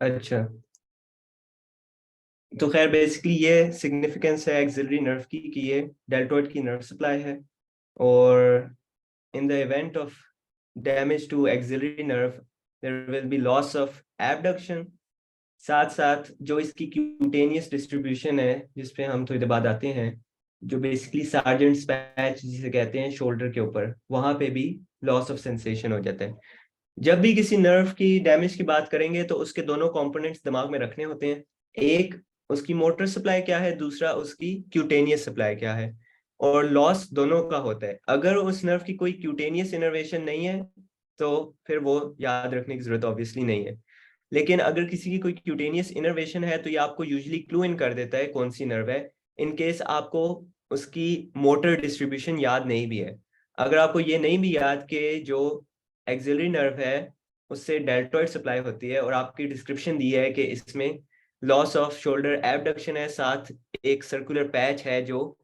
अच्छा, तो खैर बेसिकली ये सिग्निफिकेंस है एक्सिलरी नर्व की कि ये डेल्टोइड की नर्व सप्लाई है। और in the event of damage to axillary nerve there will be loss of abduction. साथ साथ जो इसकी क्यूटेनियस डिस्ट्रीब्यूशन है जिस पे हम थोड़ी देर बाद आते हैं, जो बेसिकली सार्जेंट्स पैच जिसे कहते हैं शोल्डर के ऊपर, वहां पे भी लॉस ऑफ सेंसेशन हो जाता है। जब भी किसी नर्व की डैमेज की बात करेंगे तो उसके दोनों कंपोनेंट्स दिमाग में रखने होते हैं। एक, उसकी मोटर सप्लाई क्या है, दूसरा उसकी क्यूटेनियस सप्लाई क्या है। और लॉस दोनों का होता है। अगर उस नर्व की कोई क्यूटेनियस इनर्वेशन नहीं है तो फिर वो याद रखने की जरूरत ऑब्वियसली नहीं है। लेकिन अगर किसी की कोई क्यूटेनियस इनर्वेशन है तो ये आपको यूजुअली क्लू इन कर देता है कौन सी नर्व है, इन केस आपको उसकी मोटर डिस्ट्रीब्यूशन याद नहीं भी है। अगर आपको ये नहीं भी याद कि जो एक्सिलरी नर्व है उससे डेल्टोइड सप्लाई होती है और आपकी डिस्क्रिप्शन दी है कि इसमें लॉस ऑफ शोल्डर एबडक्शन है, साथ एक सर्कुलर पैच है जो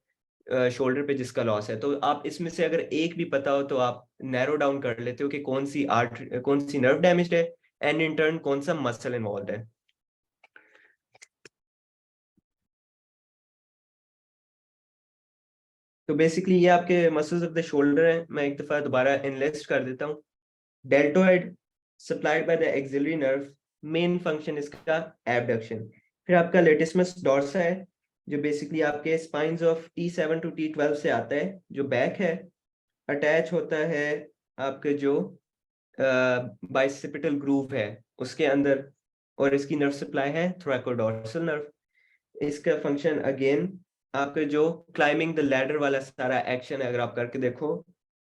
शोल्डर पे जिसका लॉस है, तो आप इसमें से अगर एक भी पता हो तो आप नैरो डाउन कर लेते हो कि कौन सी कौन सी नर्व डैमेज है एंड इन टर्न कौन सा मसल इन्वॉल्व है। तो बेसिकली ये आपके मसल्स ऑफ द शोल्डर हैं। मैं एक दफा दोबारा इनलिस्ट कर देता हूँ। Deltoid supplied by the axillary nerve, main function इसका एबडक्शन। फिर आपका लेटिसमस डोर्सा है जो बेसिकली आपके spines of T7 to T12 से आता है, जो बैक है, अटैच होता है आपके जो बाइसेपिटल ग्रूव है उसके अंदर। और इसकी नर्व सप्लाई है थोरैकोडोर्सल नर्व। इसका फंक्शन अगेन आपके जो क्लाइंबिंग द लैडर वाला सारा एक्शन है अगर आप करके देखो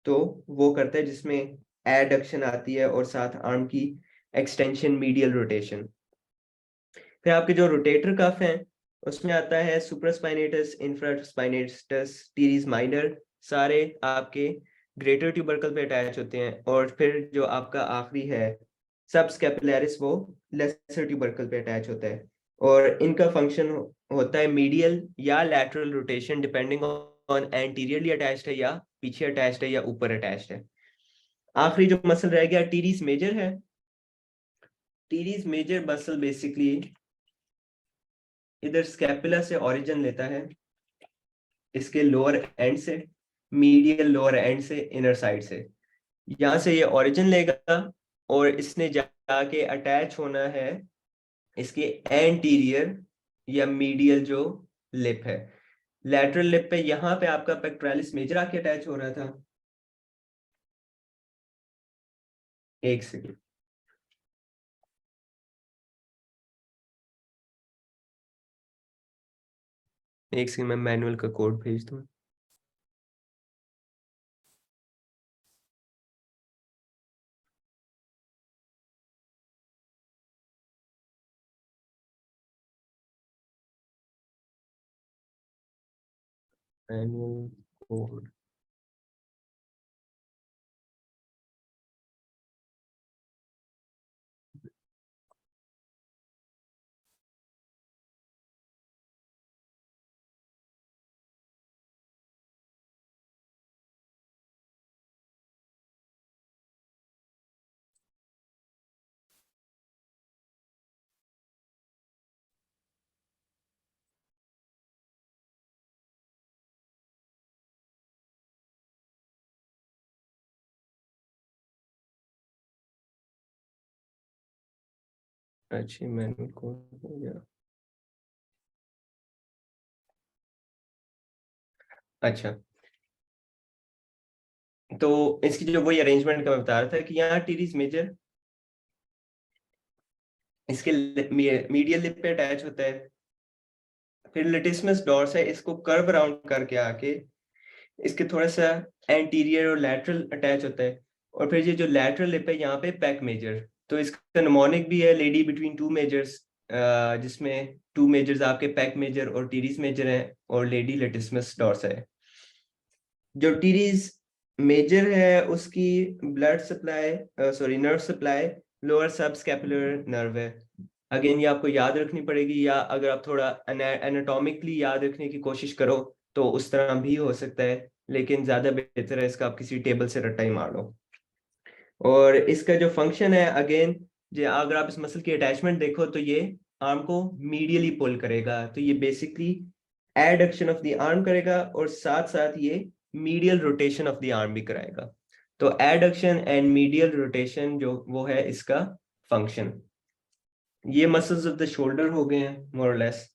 तो वो करता है, जिसमें एडक्शन आती है और साथ आर्म की एक्सटेंशन, मीडियल रोटेशन। फिर आपके जो रोटेटर कफ हैं उसमें आता है सुपरास्पाइनेटस, इंफ्रास्पाइनेटस, टीरीज माइनर, सारे आपके ग्रेटर ट्यूबरकल पे अटैच होते हैं। और फिर जो आपका आखिरी है सब स्कैपुलरिस, वो लेसर ट्यूबरकल पे अटैच होता है। और इनका फंक्शन होता है मीडियल या lateral rotation, depending on anteriorly attached है या पीछे अटैच्ड है या ऊपर अटैच्ड है। आखिरी जो मसल रह गया टीरीज मेजर है। टीरीज मेजर मसल बेसिकली इधर स्कैपुला से ओरिजिन लेता है, इसके लोअर एंड से, मीडियल लोअर एंड से, इनर साइड से। यहाँ से ये ओरिजिन लेगा और इसने जाके अटैच होना है इसके एंटीरियर या मीडियल जो लिप है। लैटरल लिप पे यहाँ पे आपका पेक्टोरालिस मेजर आके अटैच हो रहा था। एक सेकेंड, एक सेकेंड, मैं मैनुअल का कोड भेज दूँ। Manual code. अच्छी, मैनुअल कोड हो गया। अच्छा, तो इसकी जो वही अरेंजमेंट का मैं बता रहा था कि यहाँ टीरीज मेजर इसके मीडियल लिप पे अटैच होता है। फिर लेटिसमस डॉर्स है, इसको कर्व राउंड करके आके इसके थोड़ा सा एंटीरियर और लैटरल अटैच होता है। और फिर ये जो लैटरल लिप है यहाँ पे पैक मेजर, तो इसका निमोनिक भी है लेडी बिटवीन टू मेजर्स, जिसमें टू मेजर्स आपके पैक मेजर और टीरीज मेजर हैं और लेडी लेटिसमस डॉर्स है। जो टीरीज मेजर है उसकी blood supply, sorry nerve supply lower सब स्कैपुलर नर्व है। अगेन ये आपको याद रखनी पड़ेगी, या अगर आप थोड़ा एनाटॉमिकली याद रखने की कोशिश करो तो उस तरह भी हो सकता है, लेकिन ज्यादा बेहतर है इसका आप किसी टेबल से रट्टा ही मार लो। और इसका जो फंक्शन है अगेन अगर आप इस मसल की अटैचमेंट देखो तो ये आर्म को मीडियली पुल करेगा, तो ये basically adduction of the arm करेगा और साथ साथ ये medial rotation of the arm भी कराएगा। तो एडक्शन एंड मीडियल रोटेशन जो वो है इसका फंक्शन। ये मसल्स ऑफ द शोल्डर हो गए हैं मोर और लेस।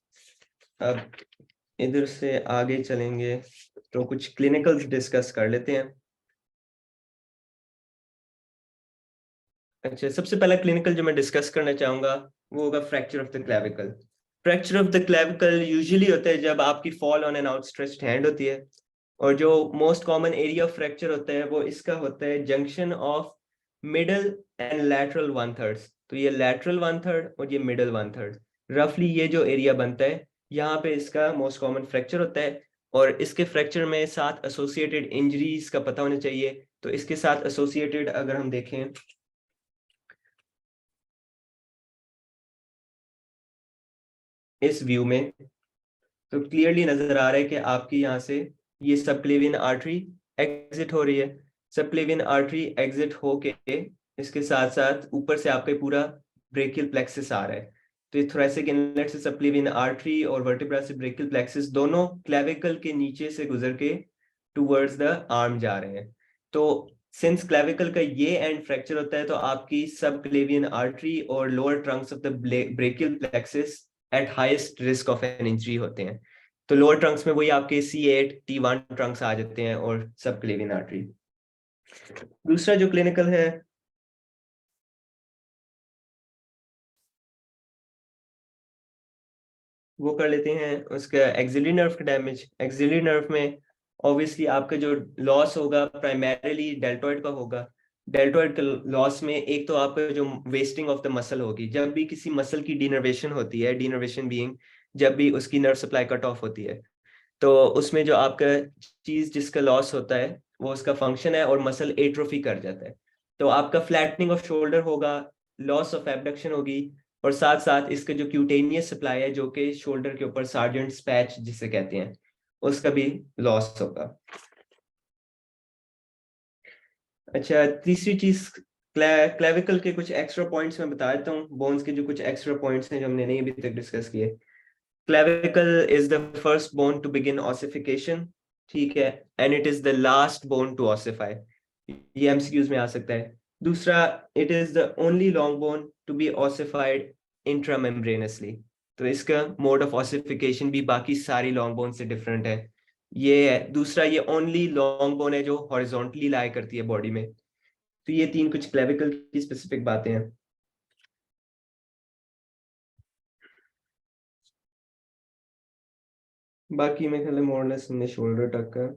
अब इधर से आगे चलेंगे तो कुछ क्लिनिकल्स डिस्कस कर लेते हैं। अच्छा, सबसे पहला क्लिनिकल जो मैं डिस्कस करना चाहूंगा वो होगा fracture of the clavicle. Fracture of the clavicle usually होता है जब आपकी fall on an outstretched hand होती है, और जो most common area of fracture होता है वो इसका होता है junction of middle and lateral one third. तो ये लैटरल वन थर्ड और ये मिडल वन थर्ड, रफली ये जो एरिया बनता है यहाँ पे इसका मोस्ट कॉमन फ्रैक्चर होता है। और इसके फ्रैक्चर में साथ एसोसिएटेड इंजरीज का पता होना चाहिए। तो इसके साथ एसोसिएटेड अगर हम देखें इस व्यू में, तो क्लियरली नजर आ रहा है कि आपकी यहाँ से ये सबक्लेवियन आर्टरी एग्जिट हो रही है। सबक्लेवियन आर्टरी एग्जिट होके इसके साथ साथ ऊपर से आपके पूरा ब्रेकियल प्लेक्सिस आ रहा है। तो ये थोरेसिक इनलेट से सबक्लेवियन आर्टरी और वर्टिब्रा से ब्रेकियल प्लेक्सिस दोनों क्लेविकल के नीचे से गुजर के टूवर्ड्स द आर्म जा रहे हैं। तो सिंस क्लेविकल का ये एंड फ्रैक्चर होता है तो आपकी सबक्लेवियन आर्टरी और lower Trunks of the brachial plexus eight highest risk of an injury होते हैं। तो लोअर ट्रंक्स में वही आपके C8 T1 ट्रंक्स आ जाते हैं और सब क्लेवियन आर्टरी। दूसरा जो क्लिनिकल है वो कर लेते हैं उसका एक्सिलरी नर्व का डैमेज। एक्सिलरी नर्व में ऑब्वियसली आपका जो लॉस होगा प्राइमरीली डेल्टॉइड का होगा। डेल्टॉइड के लॉस में एक तो आपका जो वेस्टिंग ऑफ द मसल होगी, जब भी किसी मसल की डीनर्वेशन होती है, डीनर्वेशन बीइंग जब भी उसकी नर्व सप्लाई कट ऑफ होती है, तो उसमें जो आपका चीज जिसका लॉस होता है वो उसका फंक्शन है और मसल एट्रोफी कर जाता है। तो आपका फ्लैटनिंग ऑफ शोल्डर होगा, लॉस ऑफ एबडक्शन होगी, और साथ साथ इसका जो क्यूटेनियस सप्लाई है जो कि शोल्डर के ऊपर सार्जेंट्स पैच जिसे कहते हैं उसका भी लॉस होगा। अच्छा, तीसरी चीज क्लेविकल के कुछ एक्स्ट्रा पॉइंट्स मैं बता देता हूँ। बोन्स के जो कुछ एक्स्ट्रा पॉइंट्स हैं जो हमने नहीं अभी तक डिस्कस किए। Clavicle is the first bone to begin ossification, ठीक है, and it is the last bone to ossify. ये एमसीक्यूज में आ सकता है। दूसरा, it is the only long bone to be ossified intramembranously. तो इसका मोड ऑफ ऑसिफिकेशन भी बाकी सारी लॉन्ग बोन से डिफरेंट है। ये है दूसरा, ये ओनली लॉन्ग बोन है जो हॉरिजॉन्टली लाई करती है बॉडी में। तो ये तीन कुछ क्लेविकल की स्पेसिफिक बातें हैं। बाकी मैं ख्याल मोर लेस हमने शोल्डर तक का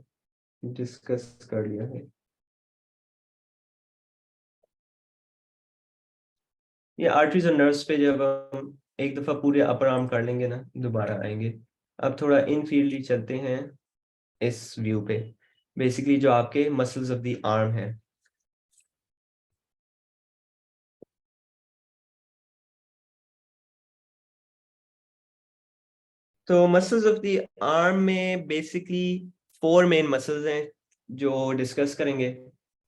डिस्कस कर लिया है। ये आर्टरीज और नर्व्स पे जब हम एक दफा पूरे अपर आर्म कर लेंगे ना दोबारा आएंगे। अब थोड़ा इन फील्डली चलते हैं इस व्यू पे। बेसिकली जो आपके मसल्स ऑफ द आर्म है, तो मसल्स ऑफ द आर्म में बेसिकली 4 मेन मसल्स हैं जो डिस्कस करेंगे।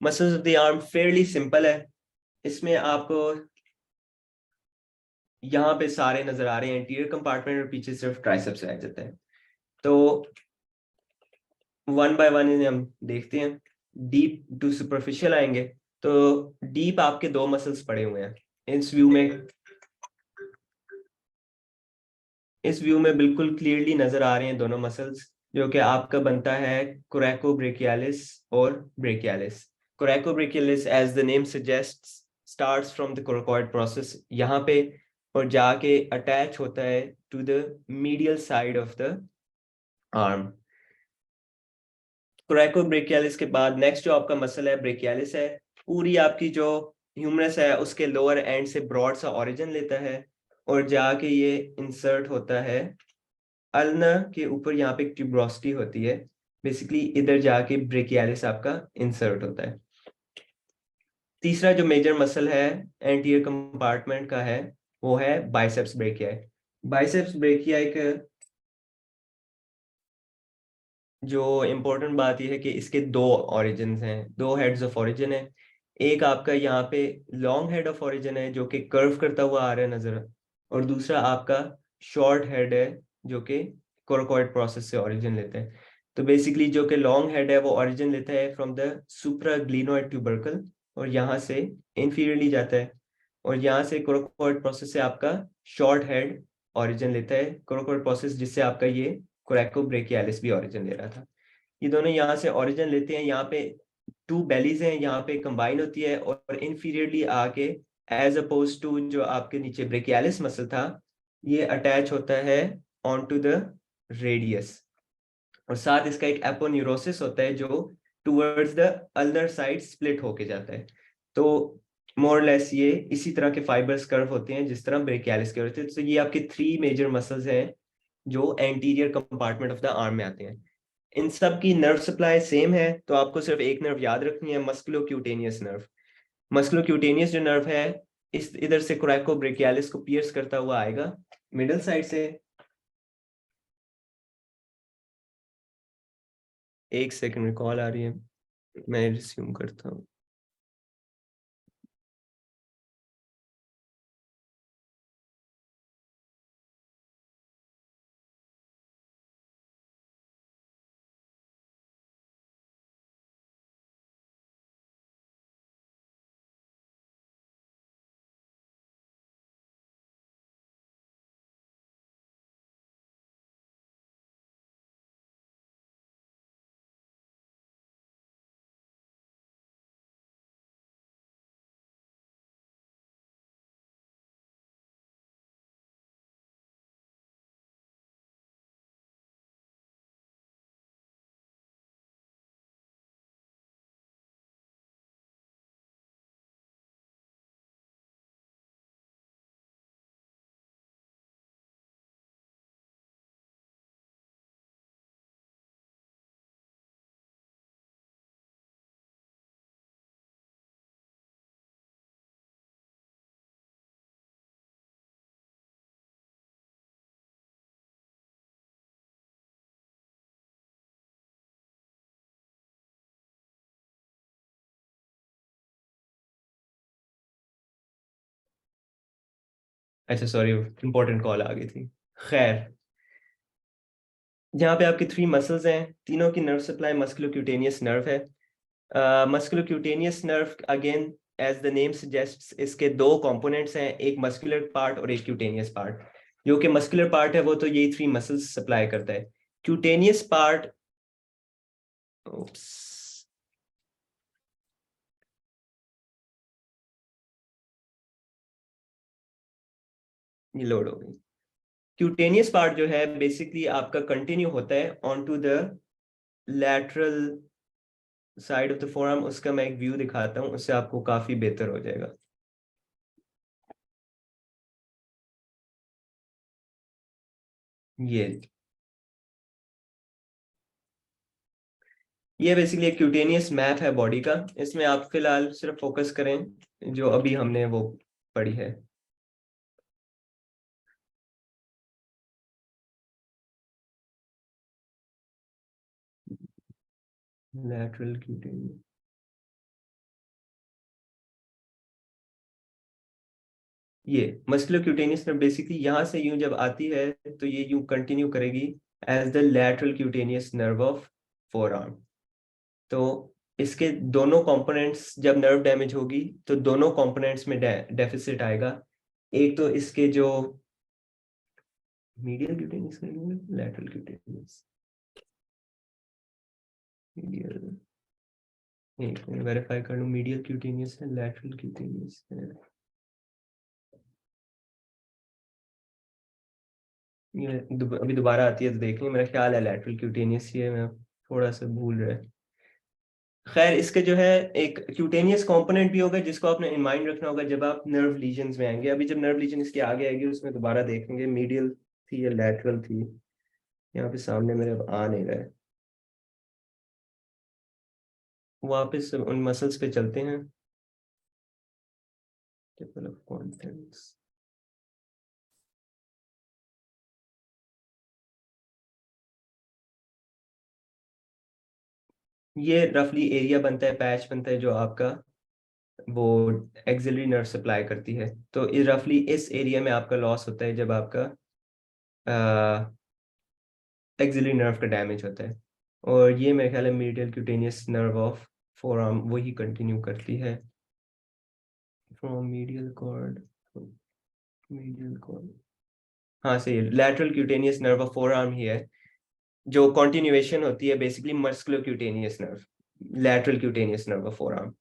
Muscles of the arm Fairlie simple है। इसमें आपको यहाँ पे सारे नजर आ रहे हैं, एंटीरियर कंपार्टमेंट और पीछे सिर्फ ट्राइसेप्स रह जाता है। तो वन बाय वन इन्हें हम देखते हैं। डीप टू सुपरफिशियल आएंगे तो डीप आपके 2 मसल्स पड़े हुए हैं इस व्यू में। इस व्यू में बिल्कुल क्लियरली नजर आ रहे हैं दोनों मसल्स, जो कि आपका बनता है कोरेकोब्रेकियालिस और brachialis. Coracobrachialis as the name suggests starts from the coracoid process यहाँ पे, और जाके अटैच होता है to the medial side of the arm. Coracobrachialis के बाद नेक्स्ट जो आपका मसल है ब्रेकियालिस है। पूरी आपकी जो ह्यूमरस है उसके लोअर एंड से ब्रॉड सा ओरिजिन लेता है और जाके ये इंसर्ट होता है अल्ना के ऊपर। यहाँ पे एक ट्यूब्रोसिटी होती है, बेसिकली इधर जाके ब्रेकियालिस आपका इंसर्ट होता है। तीसरा जो मेजर मसल है एंटीरियर कंपार्टमेंट का है वो है बाइसेप्स ब्रेकियाई। बाइसेप्स ब्रेकियाई का जो इम्पोर्टेंट बात यह है कि इसके 2 ओरिजिन हैं, 2 हेड्स ऑफ ओरिजिन है। एक आपका यहाँ पे लॉन्ग हेड ऑफ ओरिजिन है जो कि कर्व करता हुआ आ रहा है नजर, और दूसरा आपका शॉर्ट हेड है जो कि कोराकोइड प्रोसेस से ओरिजिन लेता है। तो बेसिकली जो कि लॉन्ग हेड है वो ओरिजिन लेता है फ्रॉम द सुप्राग्लिनोइड ट्यूबरकल, और यहाँ से इंफीरियरली जाता है, और यहाँ से कोराकोइड प्रोसेस से आपका शॉर्ट हेड ओरिजिन लेता है, कोराकोइड प्रोसेस जिससे आपका ये कोरैकोब्रेकियालिस भी ओरिजिन ले रहा था। ये दोनों यहाँ से ओरिजिन लेते हैं, यहाँ पे टू बेलीज हैं, यहाँ पे कंबाइन होती है और इंफीरियरली आके एज अपोज टू जो आपके नीचे ब्रेकियालिस मसल था, ये अटैच होता है ऑन टू द रेडियस, और साथ इसका एक एपोन्यूरोसिस होता है जो towards the ulnar side split होके जाता है। तो मोर लेस ये इसी तरह के फाइबर्स कर्व होते हैं जिस तरह ब्रेकियालिस के होते हैं। तो ये आपके थ्री मेजर मसल्स हैं जो anterior compartment of the arm में आते हैं। इन सब की नर्व सप्लाई सेम है, तो आपको सिर्फ एक नर्व याद रखनी है, मस्कुलोक्यूटेनियस नर्व। मस्कुलोक्यूटेनियस जो नर्व है इस इधर से कोरैकोब्रेकियालिस को पियर्स करता हुआ आएगा मिडल साइड से। एक सेकंड में कॉल आ रही है, मैं रिज्यूम करता हूँ। अच्छा सॉरी, इंपॉर्टेंट कॉल आ गई थी। खैर, यहाँ पे आपके थ्री मसल्स हैं, तीनों की नर्व सप्लाई मस्कुलोक्यूटेनियस नर्व है। Musculocutaneous nerve again as the name suggests इसके दो कंपोनेंट्स हैं, एक मस्कुलर पार्ट और एक क्यूटेनियस पार्ट। जो कि मस्कुलर पार्ट है वो तो यही थ्री मसल्स सप्लाई करता है। क्यूटेनियस पार्ट, ये लोड हो गई। क्यूटेनियस पार्ट जो है बेसिकली आपका कंटिन्यू होता है on to the lateral side of the forearm. उसका मैं एक व्यू दिखाता हूँ, उससे आपको काफी बेहतर हो जाएगा। ये बेसिकली एक क्यूटेनियस मैप है बॉडी का। इसमें आप फिलहाल सिर्फ फोकस करें जो अभी हमने वो पढ़ी है। लैटरल क्यूटेनियस, ये मस्कुलर क्यूटेनियस में बेसिकली यहाँ से यूं जब आती है तो ये यूं कंटिन्यू करेगी as the lateral cutaneous nerve of forearm. तो इसके दोनों कंपोनेंट्स जब नर्व डैमेज होगी तो दोनों कंपोनेंट्स में डेफिसिट आएगा। एक तो इसके जो medial cutaneous, lateral cutaneous, medial, एक वेरीफाई कर लूं, मीडियल क्यूटेनियस है, लैटरल क्यूटेनियस है। ये अभी दोबारा आती है तो देख लें, मेरा ख्याल है लैटरल क्यूटेनियस ही है, मैं थोड़ा सा भूल रहा है। खैर, इसके जो है एक क्यूटेनियस कंपोनेंट भी होगा जिसको आपने इन माइंड रखना होगा जब आप नर्व लीजन्स में आएंगे। अभी जब नर्व लीजन इसके आगे आएगी उसमें दोबारा देखेंगे मीडियल थी या लैटरल थी। यहाँ पे सामने मेरे अब आ नहीं रहा है। वापस उन मसल्स पे चलते हैं। टेबल ऑफ कॉन्टेंट्स, ये रफली एरिया बनता है, पैच बनता है जो आपका वो एक्सिलरी नर्व सप्लाई करती है। तो रफली इस एरिया में आपका लॉस होता है जब आपका एक्सिलरी नर्व का डैमेज होता है। और ये मेरे ख्याल है medial cutaneous nerve of forearm वही कंटिन्यू करती है फ्रॉम मीडियल कॉर्ड। हाँ सही है, lateral cutaneous nerve of forearm ही है, जो कंटिन्यूएशन होती है basically musculocutaneous nerve, lateral cutaneous nerve of forearm.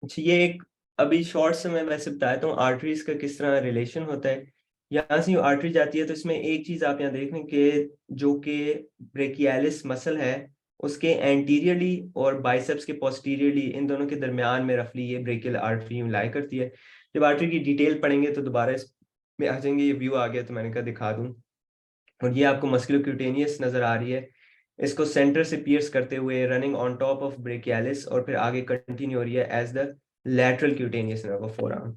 अच्छा, ये एक अभी शॉर्ट से मैं वैसे बताता हूँ आर्टरीज का किस तरह रिलेशन होता है। यहाँ से आर्टरी जाती है तो इसमें एक चीज आप यहाँ देख लें कि जो कि ब्रेकियालिस मसल है उसके एंटीरियरली और बाइसेप्स के पोस्टीरियरली, इन दोनों के दरमियान में रफली ये ब्रेकियल आर्टरी लाई करती है। जब आर्टरी की डिटेल पढ़ेंगे तो दोबारा इसमें आ जाएंगे। ये व्यू आ गया तो मैंने कहा दिखा दूँ। और ये आपको मस्कुलोक्यूटेनियस नजर आ रही है, इसको सेंटर से पियर्स करते हुए running on top of brachialis और फिर आगे कंटिन्यू हो रही है as the lateral cutaneous nerve of forearm.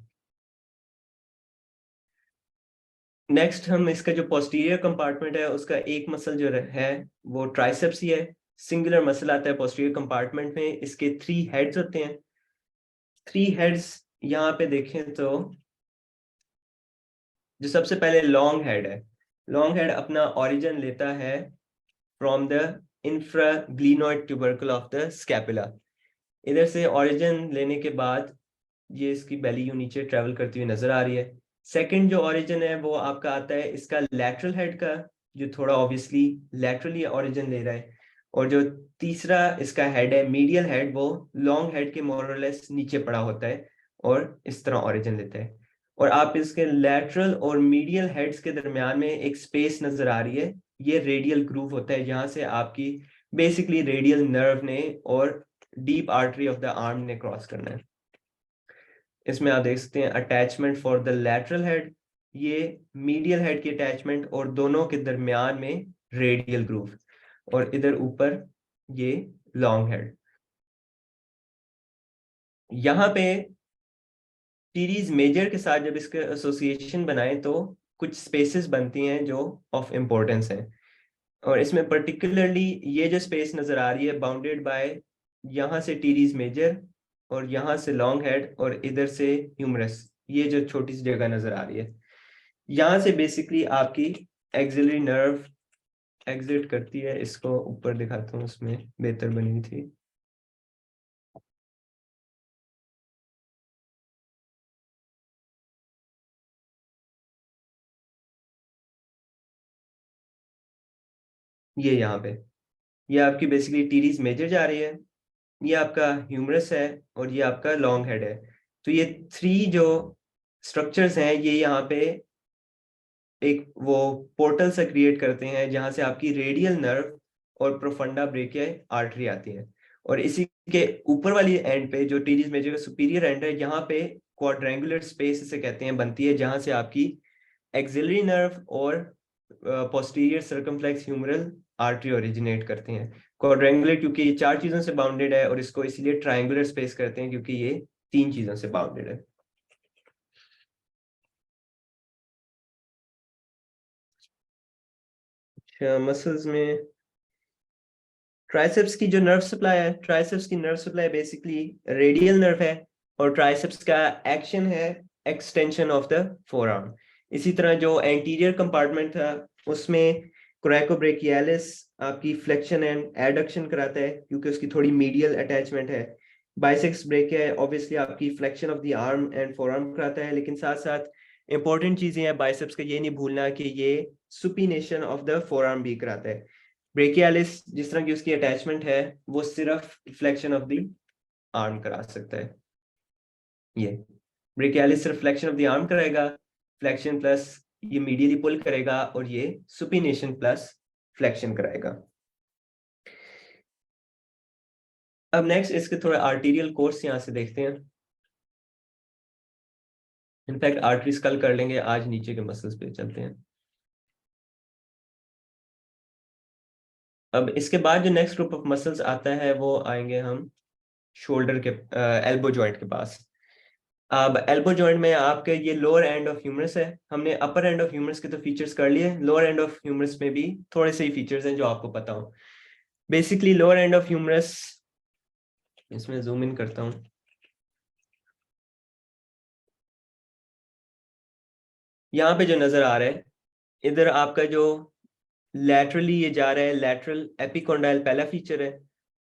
Next हम इसका जो पोस्टीरियर कंपार्टमेंट है उसका एक मसल जो है वो ट्राइसेप्स ही है। सिंगुलर मसल आता है पोस्टीरियर कंपार्टमेंट में, इसके 3 हेड्स होते हैं। 3 हेड्स यहाँ पे देखें तो जो सबसे पहले लॉन्ग हेड है, लॉन्ग हेड अपना ओरिजिन लेता है from the infraglenoid tubercle of the scapula. इधर से ओरिजिन लेने के बाद ये इसकी बेली यूं नीचे ट्रेवल करती हुई नजर आ रही है। सेकंड जो ओरिजिन है वो आपका आता है इसका लैटरल हेड का, जो थोड़ा ऑब्वियसली लैटरली ओरिजिन ले रहा है। और जो तीसरा इसका हेड है मीडियल हेड, वो लॉन्ग हेड के मोरलेस नीचे पड़ा होता है और इस तरह ओरिजिन लेता है। और आप इसके लैटरल और मीडियल हेड्स के दरमियान में एक स्पेस नजर आ रही है, ये रेडियल ग्रूव होता है जहां से आपकी बेसिकली रेडियल नर्व ने और deep artery of the arm ने क्रॉस करना है। इसमें आप देख सकते हैं attachment for the lateral head, ये मीडियल हेड की अटैचमेंट और दोनों के दरमियान में रेडियल ग्रूव, और इधर ऊपर ये लॉन्ग हेड। यहाँ पे सीरीज मेजर के साथ जब इसके एसोसिएशन बनाए तो कुछ स्पेसेस बनती हैं जो ऑफ इम्पोर्टेंस हैं। और इसमें पर्टिकुलरली ये जो स्पेस नजर आ रही है बाउंडेड बाय यहाँ से टीरीज मेजर और यहाँ से लॉन्ग हेड और इधर से ह्यूमरस, ये जो छोटी सी जगह नजर आ रही है, यहाँ से बेसिकली आपकी एक्सिलरी नर्व एग्जिट करती है। इसको ऊपर दिखाता हूँ, उसमें बेहतर बनी हुई थी। ये यहाँ पे ये आपकी बेसिकली टीरीज मेजर जा रही है, ये आपका ह्यूमरस है और ये आपका लॉन्ग हेड है। तो ये 3 जो स्ट्रक्चर्स हैं ये यहाँ पे एक वो पोर्टल से क्रिएट करते हैं जहां से आपकी रेडियल नर्व और प्रोफंडा ब्रेकियाई आर्टरी आती है। और इसी के ऊपर वाली एंड पे जो टीरीज मेजर का सुपीरियर एंड है, यहाँ पे क्वाड्रेंगुलर स्पेस इसे कहते हैं बनती है, जहां से आपकी एक्सिलरी नर्व और posterior circumflex humeral artery originate करते हैं। क्वाड्रेंगुलर क्योंकि ये 4 चीजों से बाउंडेड है, और इसको इसीलिए ट्रायंगुलर स्पेस करते हैं क्योंकि ये 3 चीजों से बाउंडेड है। अच्छा, मसल्स में ट्राइसेप्स की जो नर्व सप्लाई है, ट्राइसेप्स की nerve supply basically radial nerve है, और ट्राइसेप्स का एक्शन है एक्सटेंशन ऑफ द फोरआर्म। इसी तरह जो एंटीरियर कंपार्टमेंट था उसमें कोरैकोब्रेकियालिस आपकी फ्लेक्शन एंड एडक्शन कराता है क्योंकि उसकी थोड़ी मीडियल अटैचमेंट है। बाइसेप्स ब्रेकिया ऑब्वियसली आपकी flexion of the arm and forearm कराता है, लेकिन साथ साथ इंपॉर्टेंट चीजें हैं बाइसेप्स का, ये नहीं भूलना कि ये सुपिनेशन ऑफ द फोरआर्म भी कराता है। ब्रेकियालिस जिस तरह की उसकी अटैचमेंट है वो सिर्फ फ्लेक्शन ऑफ द आर्म करा सकता है। ये ब्रेकियालिस सिर्फ फ्लेक्शन ऑफ द आर्म कराएगा, फ्लेक्शन प्लस ये मीडियली पुल करेगा, और ये सुपिनेशन प्लस फ्लेक्शन कराएगा। अब नेक्स्ट इसके थोड़ा आर्टीरियल कोर्स यहां से देखते हैं। इनफैक्ट आर्टरीज कल कर लेंगे, आज नीचे के मसल्स पे चलते हैं। अब इसके बाद जो नेक्स्ट ग्रुप ऑफ मसल्स आता है वो आएंगे हम शोल्डर के एल्बो जॉइंट के पास। अब एल्बो जॉइंट में आपके ये लोअर एंड ऑफ ह्यूमरस है। हमने अपर एंड ऑफ ह्यूमरस के तो फीचर्स कर लिए, लोअर एंड ऑफ ह्यूमरस में भी थोड़े से ही फीचर्स हैं जो आपको पता हो। Basically lower end of humerus, इसमें जूम इन करता हूँ। यहाँ पे जो नजर आ रहा है, इधर आपका जो लैटरली ये जा रहा है, लैटरल एपिकोंडाइल पहला फीचर है।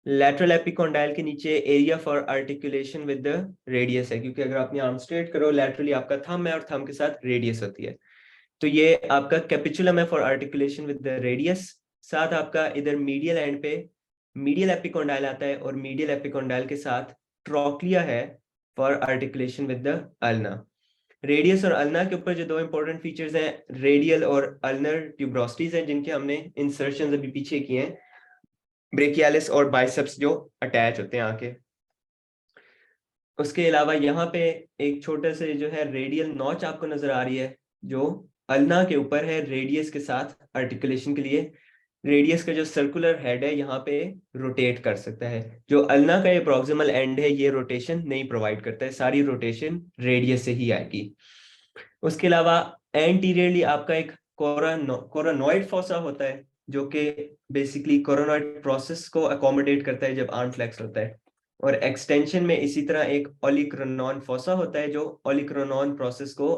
लैटरल एपिकोंडाइल के नीचे area for articulation with the radius है, क्योंकि अगर आपने आर्म स्ट्रेट करो, लैटरली आपका थंब है और थंब के साथ रेडियस होती है। तो ये आपका कैपिचुलम है for articulation with the radius. साथ आपका इधर मीडियल एंड पे मीडियल एपिकोंडाइल आता है, और मीडियल एपिकोंडाइल के साथ ट्रोक्लिया है for articulation with the ulna. Radius और अल्ना के ऊपर जो दो इंपॉर्टेंट फीचर्स हैं, रेडियल और अल्नर ट्यूब्रोसिटीज हैं, जिनके हमने इंसर्शंस अभी पीछे किए हैं, ब्रेकियालिस और बाइसेप्स जो अटैच होते हैं आके। उसके अलावा यहाँ पे एक छोटे से जो है रेडियल नॉच आपको नजर आ रही है, जो अल्ना के ऊपर है रेडियस के साथ आर्टिकुलेशन के लिए। रेडियस का जो सर्कुलर हेड है यहाँ पे रोटेट कर सकता है। जो अल्ना का ये प्रॉक्सिमल एंड है, ये रोटेशन नहीं प्रोवाइड करता है, सारी रोटेशन रेडियस से ही आएगी। उसके अलावा एंटीरियरली आपका एक कोरोनॉइड फोसा होता है, जो कि बेसिकली कोरोनॉइड प्रोसेस को अकोमोडेट करता है जब आर्म फ्लेक्स होता है। और एक्सटेंशन में इसी तरह एक ओलिक्रोनॉन फोसा होता है, जो ओलिक्रोनॉन प्रोसेस को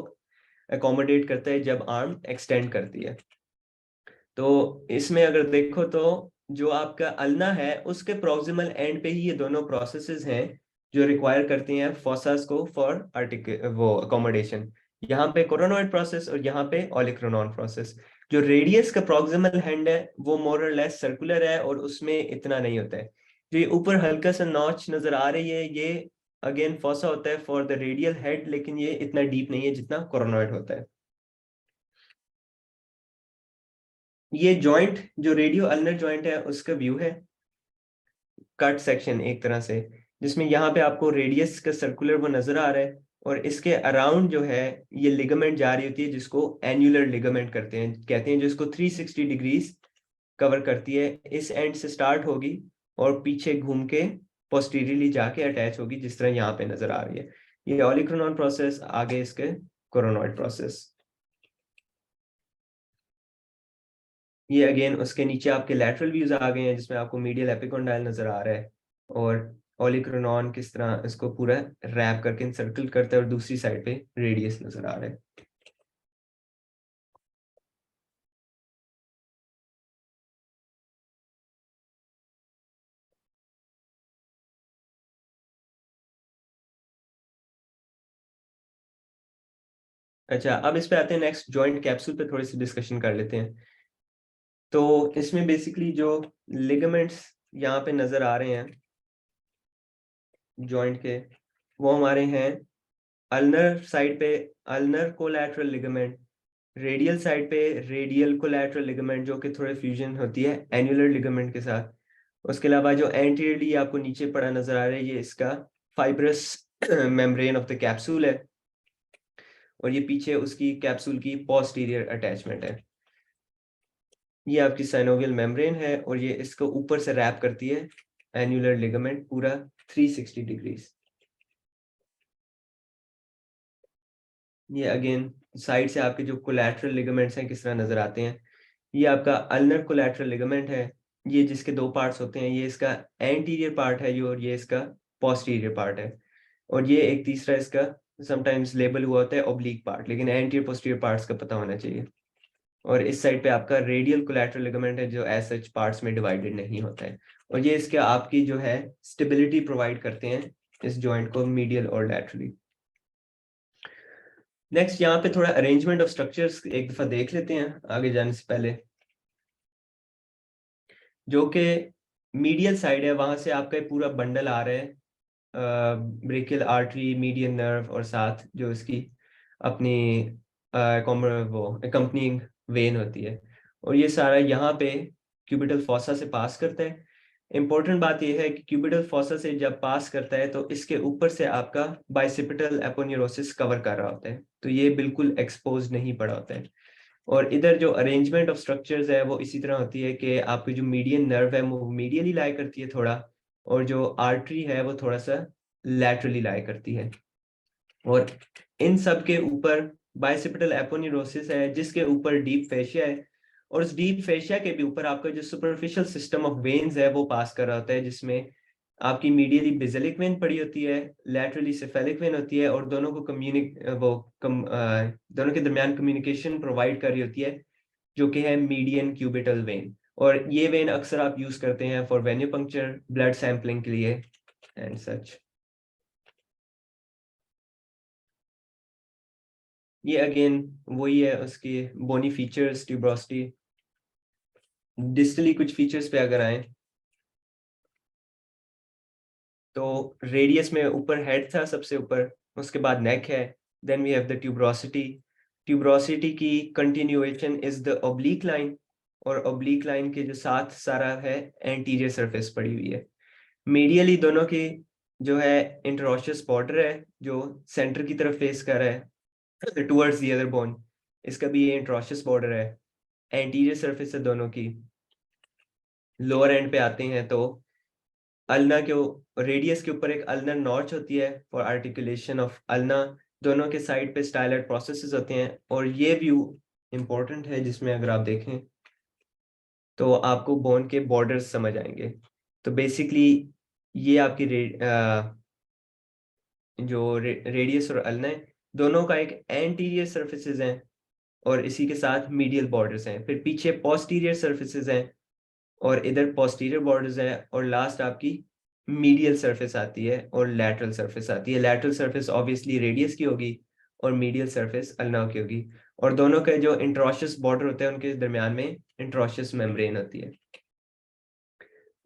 अकोमोडेट करता है जब आर्म एक्सटेंड करती है। तो इसमें अगर देखो तो जो आपका अल्ना है, उसके प्रॉक्सिमल एंड पे ही ये दोनों प्रोसेसेस हैं जो रिक्वायर करती हैं फोसास को फॉर वो अकोमोडेशन। यहाँ पे कोरोनॉइड प्रोसेस और यहाँ पे ओलिक्रोनॉन प्रोसेस। जो रेडियस का प्रॉक्सिमल हैंड है वो मोर और लेस सर्कुलर है, और उसमें इतना नहीं होता है। जो ये ऊपर हल्का सा नॉच नजर आ रही है, ये अगेन फोसा होता है फॉर द रेडियल हेड, लेकिन ये इतना डीप नहीं है जितना कोरोनॉइड होता है। ये जॉइंट जो रेडियो अल्नर जॉइंट है उसका व्यू है, कट सेक्शन एक तरह से, जिसमें यहाँ पे आपको रेडियस का सर्कुलर वो नजर आ रहा है, और इसके अराउंड जो है ये लिगामेंट जा रही होती है, जिसको एन्युलर लिगामेंट करते हैं कहते हैं, जिसको 360 डिग्रीज कवर करती है। इस एंड से स्टार्ट होगी और पीछे घूम के पोस्टीरियरली जाके अटैच होगी, जिस तरह यहाँ पे नजर आ रही है। ये ओलिक्रोनॉन प्रोसेस, आगे इसके कोरोनॉइड प्रोसेस। ये अगेन उसके नीचे आपके लैटरल व्यूज आ गए हैं, जिसमें आपको मीडियल एपिकोंडाइल नजर आ रहा है, और ओलिक्रोनॉन किस तरह इसको पूरा रैप करके इंसर्कल करता है, और दूसरी साइड पे रेडियस नजर आ रहा है। अच्छा, अब इस पे आते हैं, नेक्स्ट जॉइंट कैप्सूल पे थोड़ी सी डिस्कशन कर लेते हैं। तो इसमें बेसिकली जो लिगामेंट्स यहाँ पे नजर आ रहे हैं जॉइंट के, वो हमारे हैं अल्नर साइड पे ulnar collateral ligament, radial side पे रेडियल कोलैटरल लिगामेंट, जो कि थोड़े फ्यूजन होती है एन्युलर लिगामेंट के साथ। उसके अलावा जो एंटीरियरली आपको नीचे पड़ा नजर आ रहा है, ये इसका fibrous membrane of the capsule है, और ये पीछे उसकी कैप्सूल की पोस्टीरियर अटैचमेंट है। ये आपकी साइनोवियल मेम्ब्रेन है, और ये इसको ऊपर से रैप करती है एन्युलर लिगामेंट पूरा 360 डिग्रीज। ये अगेन साइड से आपके जो कोलैटरल लिगामेंट्स हैं किस तरह नजर आते हैं। ये आपका अल्नर कोलैटरल लिगामेंट है, ये जिसके दो पार्ट्स होते हैं, ये इसका एंटीरियर पार्ट है और ये इसका पोस्टीरियर पार्ट है। और ये एक तीसरा इसका समटाइम्स लेबल हुआ होता है ओब्लिक पार्ट, लेकिन एंटीरियर पोस्टीरियर पार्ट्स का पता होना चाहिए। और इस साइड पे आपका रेडियल कोलैटरल लिगामेंट है, जो एज सच पार्ट्स में डिवाइडेड नहीं होता है, और ये इसके आपकी जो है स्टेबिलिटी प्रोवाइड करते हैं इस जॉइंट को मीडियल और लैटरली। नेक्स्ट यहाँ पे थोड़ा अरेंजमेंट ऑफ स्ट्रक्चर्स एक दफा देख लेते हैं आगे जाने से पहले। जो कि मीडियल साइड है, वहां से आपका पूरा बंडल आ रहा है, ब्रेकियल आर्टरी, मीडियन नर्व, और साथ जो इसकी अपनी वो अकम्पनिंग वेन होती है, और ये सारा यहाँ पे क्यूबिटल फॉसा से पास करता है। इंपॉर्टेंट बात यह है कि क्यूबिटल फॉसा से जब पास करता है तो इसके ऊपर से आपका बाइसिपिटल एपोन्यूरोसिस कवर कर रहा होता है, तो ये बिल्कुल एक्सपोज नहीं पड़ा होता है। और इधर जो अरेंजमेंट ऑफ स्ट्रक्चर्स है वो इसी तरह होती है कि आपकी जो मीडियन नर्व है वो मीडियली लाई करती है थोड़ा, और जो आर्टरी है वो थोड़ा सा लैटरली लाई करती है। और इन सब के ऊपर बाइसेप्टल एपोन्यूरोसिस है, जिसके ऊपर डीप फेशिया है, और उस डीप फेशिया के भी ऊपर आपका जो सुपरफिशियल सिस्टम ऑफ वेन्स है वो पास कर रहा होता है, जिसमें आपकी मीडियली बेसिलिक वेन पड़ी होती है, लैटरली सेफेलिक वेन होती है, और दोनों को दोनों के दरमियान कम्युनिकेशन प्रोवाइड कर रही होती है, जो कि है मीडियन क्यूबिटल वेन। और ये वेन अक्सर आप यूज करते हैं फॉर वेन्यूपंक्चर, ब्लड सैंपलिंग के लिए एंड सच। ये अगेन वही है उसकी बोनी फीचर्स, ट्यूबरोसिटी। डिस्टली कुछ फीचर्स पे अगर आए तो रेडियस में ऊपर हेड था सबसे ऊपर, उसके बाद नेक है, then we have the tuberosity. Tuberosity की continuation is the oblique line, और ओब्लिक लाइन के जो साथ सारा है एंटीरियर सरफेस पड़ी हुई है। मीडियली दोनों की जो है इंटरऑशियस बॉर्डर है, जो सेंटर की तरफ फेस कर रहा है टुवर्ड्स द अदर बोन, इसका भी ये इंटरऑशियस बॉर्डर है। एंटीरियर सरफेस है दोनों की। लोअर एंड पे आते हैं तो अल्ना के रेडियस के ऊपर एक अल्नर नॉच होती है फॉर आर्टिकुलेशन ऑफ अल्ना। दोनों के साइड पे स्टाइलर प्रोसेसेस होते हैं, और ये व्यू इंपॉर्टेंट है, जिसमें अगर आप देखें तो आपको बोन के बॉर्डर्स समझ आएंगे। तो बेसिकली ये आपकी जो रेडियस और अल्ना है, दोनों का एक एंटीरियर सर्फेसेस हैं, और इसी के साथ मीडियल बॉर्डर्स हैं। फिर पीछे पोस्टीरियर सर्फेसेस हैं, और इधर पोस्टीरियर बॉर्डर्स हैं, और लास्ट आपकी मीडियल सरफेस आती है और लैटरल सरफेस आती है। लैटरल सरफेस ऑब्वियसली रेडियस की होगी, और मीडियल सरफेस अल्ना की होगी, और दोनों के जो इंट्रोशियस बॉर्डर होते हैं उनके दरमियान में इंट्रोशियस मेम्ब्रेन होती है।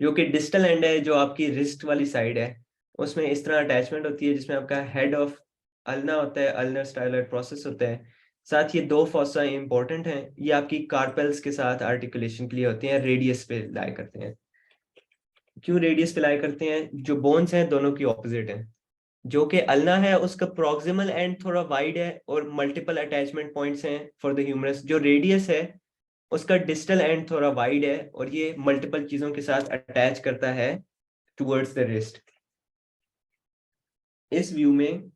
जो कि डिस्टल एंड है, जो आपकी रिस्ट वाली साइड है, उसमें इस तरह अटैचमेंट होती है, जिसमें आपका हेड ऑफ अल्ना होता है, अल्नर स्टाइलर प्रोसेस होता है। साथ ये दो फॉसा इंपॉर्टेंट हैं, ये आपकी कार्पेल्स के साथ आर्टिकुलेशन के लिए होते हैं, रेडियस पे लाई करते हैं। क्यों रेडियस पे लाई करते हैं? जो बोन्स हैं दोनों की ऑपोजिट हैं। जो कि अल्ना है उसका प्रॉक्सिमल एंड थोड़ा वाइड है, और मल्टीपल अटैचमेंट पॉइंट्स हैं फॉर द ह्यूमरस। जो रेडियस है उसका डिस्टल एंड थोड़ा वाइड है, और ये मल्टीपल चीजों के साथ अटैच करता है टुवर्ड्स द रिस्ट। इस व्यू में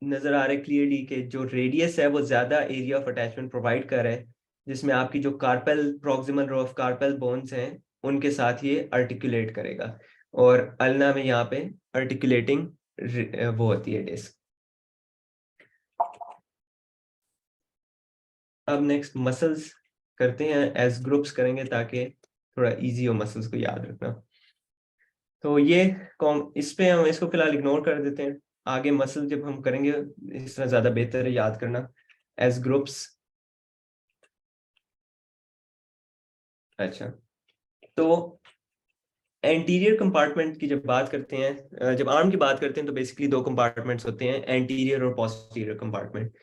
नजर आ रहा है क्लियरली कि जो रेडियस है वो ज्यादा एरिया ऑफ अटैचमेंट प्रोवाइड कर रहा है, जिसमें आपकी जो carpal proximal row of carpal bones हैं उनके साथ ये आर्टिकुलेट करेगा, और अल्ना में यहाँ पे आर्टिकुलेटिंग वो होती है डिस्क। अब नेक्स्ट मसल्स करते हैं, एज ग्रुप्स करेंगे ताकि थोड़ा इजी हो मसल्स को याद रखना। तो ये इस पे हम इसको फिलहाल इग्नोर कर देते हैं। आगे मसल जब हम करेंगे इस तरह ज्यादा बेहतर है याद करना एज ग्रुप्स। अच्छा, तो एंटीरियर कंपार्टमेंट की जब बात करते हैं, जब आर्म की बात करते हैं, तो बेसिकली दो कंपार्टमेंट्स होते हैं, एंटीरियर और पोस्टीरियर कंपार्टमेंट।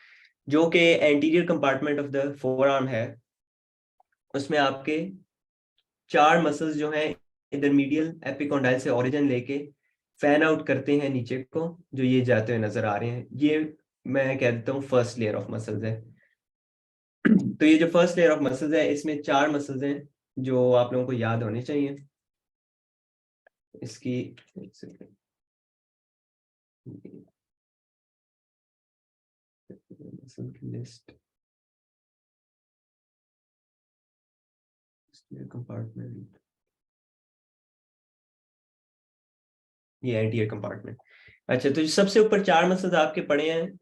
जो कि anterior compartment of the four arm है, उसमें आपके चार मसल्स जो हैं इधर मीडियल एपिकोंडाइल से ओरिजिन लेके फैन आउट करते हैं नीचे को, जो ये जाते हुए नजर आ रहे हैं। ये मैं कह देता हूँ फर्स्ट लेयर ऑफ मसल्स है। तो ये जो फर्स्ट लेयर ऑफ मसल्स है, इसमें चार मसल्स हैं जो आप लोगों को याद होने चाहिए। इसकी एक सेकंड, मसल की लिस्ट, कंपार्टमेंट, ये एंटीरियर कंपार्टमेंट। अच्छा, तो जो सबसे ऊपर चार मसल्स आपके पड़े हैं,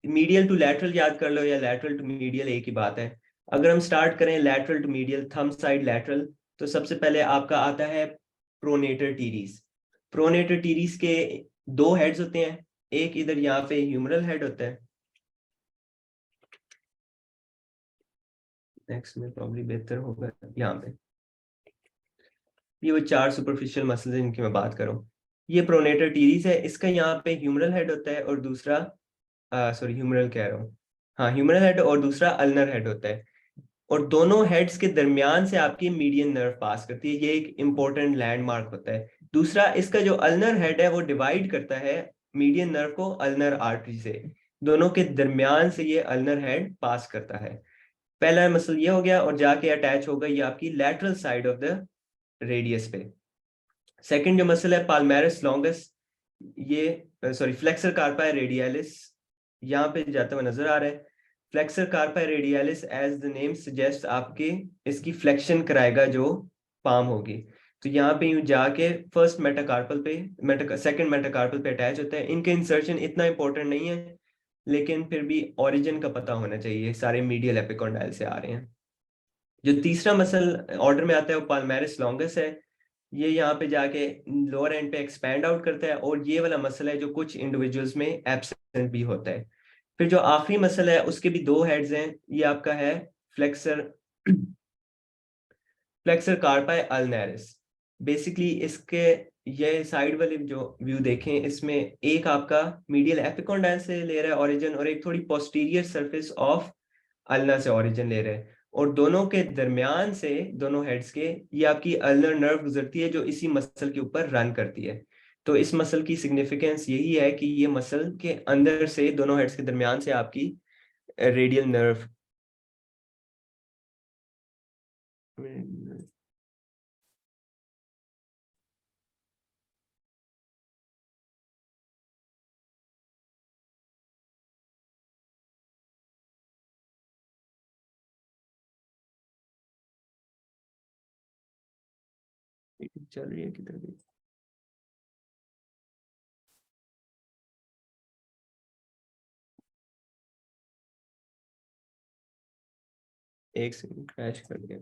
मीडियल टू लैटरल याद कर लो, या लैटरल टू मीडियल एक ही बात है। अगर हम स्टार्ट करें lateral to medial, thumb side lateral, तो सबसे पहले आपका आता है प्रोनेटर टीरीज। प्रोनेटर टीरीज के दो हेड्स होते हैं, एक इधर यहाँ पे ह्यूमरल हेड होता है, नेक्स्ट में प्रॉब्ली बेहतर होगा यहाँ पे। ये वो चार सुपरफिशियल मसल्स हैं जिनकी मैं बात कर रहा हूँ। ये प्रोनेटर टीरीज है, इसका यहाँ पे ह्यूमरल हेड होता है, और दूसरा सॉरी ह्यूमरल कह रहा हूँ, हाँ ह्यूमरल हेड, और दूसरा अल्नर हेड होता है। और दोनों हेड्स के दरमियान से आपकी मीडियन नर्व पास करती है, ये एक इंपॉर्टेंट लैंडमार्क होता है। दूसरा, इसका जो अल्नर हेड है वो डिवाइड करता है मीडियन नर्व को अल्नर आर्टरी से, दोनों के दरमियान से ये अल्नर हेड पास करता है। पहला मसल ये हो गया, और जाके अटैच होगा ये आपकी lateral side of the radius पे। सेकंड जो मसल है पाल्मेरिस लॉन्गस, ये सॉरी फ्लेक्सर कार्पाई रेडियलिस यहाँ पे जाता हुआ नजर आ रहा है। Flexor carpi radialis as the name suggest आपके इसकी फ्लेक्शन कराएगा जो पाम होगी। तो यहाँ पे यूं जाके फर्स्ट मेटाकार्पल पे सेकंड मेटाकार्पल पे अटैच होता है। इनके इंसर्शन इतना इंपॉर्टेंट नहीं है, लेकिन फिर भी ओरिजिन का पता होना चाहिए, सारे मीडियल एपिकोंडाइल से आ रहे हैं। जो तीसरा मसल ऑर्डर में आता है वो पाल्मेरिस लॉन्गस है। ये यहाँ पे जाके लोअर एंड पे एक्सपैंड आउट करता है, और ये वाला मसल है जो कुछ इंडिविजुअल्स में एब्सेंट भी होता है। फिर जो आखिरी मसल है उसके भी दो हेड्स हैं। ये आपका है फ्लेक्सर फ्लेक्सर कार्पाई अल्नरिस। बेसिकली इसके ये साइड वाले जो व्यू देखें, इसमें एक आपका मीडियल एपिकोंडाइल से ले रहा है ओरिजिन, और एक थोड़ी पोस्टीरियर सरफेस ऑफ अल्ना से ओरिजिन ले रहे हैं। और दोनों के दरमियान से, दोनों हेड्स के, ये आपकी अल्नर नर्व गुजरती है जो इसी मसल के ऊपर रन करती है। तो इस मसल की सिग्निफिकेंस यही है कि ये मसल के अंदर से, दोनों हेड्स के दरमियान से आपकी रेडियल नर्व चल रही है किधर भी। एक सेकंड, क्रैश कर गया।